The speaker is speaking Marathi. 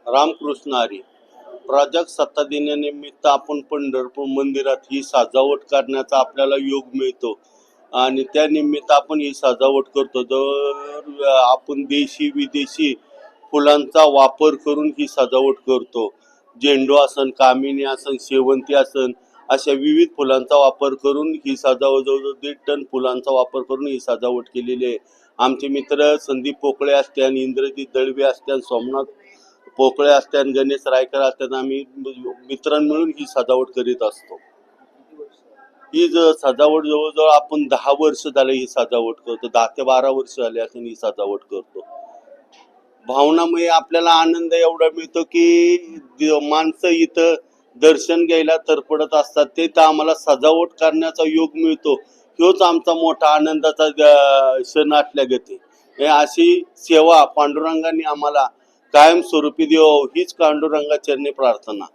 रामकृष्ण हरी. प्रजासत्ताक सत्ता दिनानिमित्त आपण पंढरपूर मंदिरात ही सजावट करण्याचा आपल्याला योग मिळतो आणि त्या निमित्त आपण ही सजावट करतो. जर आपण देशी विदेशी फुलांचा वापर करून ही सजावट करतो. झेंडू असन, कामिनी असन, शेवंती असन, अशा विविध फुलांचा वापर करून ही सजावट जवळजवळ 1.5 टन फुलांचा वापर करून ही सजावट केलेली आहे. आमचे मित्र संदीप पोकळे असतात, इंद्रजित दळवे असतात, सोमनाथ पोकळे असतात, गणेश रायकर असतात. आम्ही मित्रां मिळून ही सजावट करीत असतो. ही सजावट जवळजवळ आपण 10 वर्ष झाले ही सजावट करतो. 10 ते 12 वर्ष झाले असं ही सजावट करतो. भावनामुळे आपल्याला आनंद एवढा मिळतो की माणसं इथं दर्शन घ्यायला तरपडत असतात. ते तर आम्हाला सजावट करण्याचा योग मिळतो. ह्योच आमचा मोठा आनंदाचा क्षण असल्यागते. अशी सेवा पांडुरंगाने आम्हाला कायमस्वरूपी देव हीच पांडुरंगाचरणी प्रार्थना.